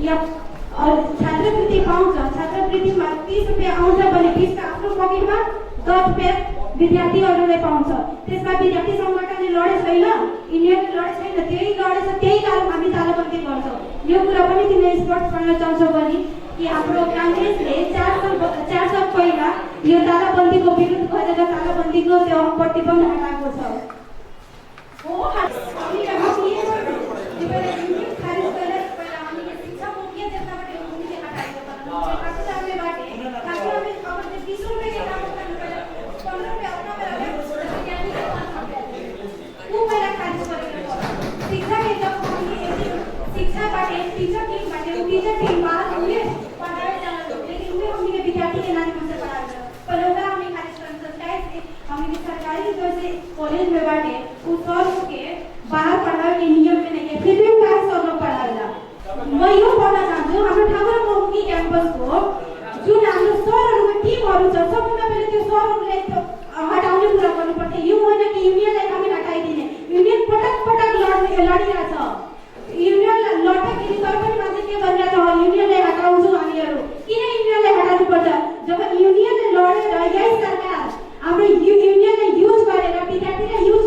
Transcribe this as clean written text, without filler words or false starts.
या छात्रवृत्ति पाउँछ, छात्रवृत्तिमा 30 रुपैयाँ आउँछ भने 20 का आफ्नो पकेटमा 10 रुपैयाँ विद्यार्थीहरूले पाउँछ। त्यसमा विद्यार्थी सङ्गठनले लडे छैन, युनियनले लडे छैन, त्यही लडेछ, त्यही कारण हामी तालाबन्दी गर्छौँ। यो कुरा पनि तिमीले स्पष्ट गर्न चाहन्छौ भने कि हाम्रो काङ्ग्रेसले 4 साल पहिला यो तालाबन्दीको विरुद्ध गरेर तालाबन्दीको त्यो प्रतिबन्ध हटाएको छ। हो हामीले खारेज गरेर पहिला हामीले शिक्षा मुख्य जनताबाट हामीले हटाएको छ। ठाकुरले बाटे ठाकुरले अब त्यो 20 रुपैयाँ के काम गर्नु पर्यो, 15 रुपैयाँ अपना बेला वो पहिला खारेज गरेको छ। शिक्षा के जब हामीले शिक्षा बाटे टीचर टीम बाटे टीचर टीम बाहर हुए पढ़ाए जाना लोग, लेकिन उन्हें हमने विद्यार्थी के नाम से पढ़ाया जाए पर लोग हमने खारिज कर सकता है। हमने सरकारी जो से कॉलेज में बाटे उस 100 लोग के बाहर पढ़ाए के नियम में नहीं है, फिर भी उनका 100 लोग पढ़ाएगा। मैं यो बोलना चाहती हूँ हाम्रो ठाकुर मुक्ति कैंपस को जुन हाम्रो सरहरुको टिमहरु छ सबभन्दा पहिले त्यो सरहरुले हटाउने कुरा गर्नुपर्छ। यो होइन कि युनियनलाई हामी हटाइदिने, युनियन पटक लडिरहेछ, युनियन लड्दाखेरि तर पनि मान्छे के भनिरहेछ, युनियनलाई हटाउँछौँ हामीहरू। किन युनियनलाई हटाउनु पर्छ? जब युनियनले लडेर यही सरकार हाम्रो युनियनलाई युज गरेर विद्यार्थीलाई युज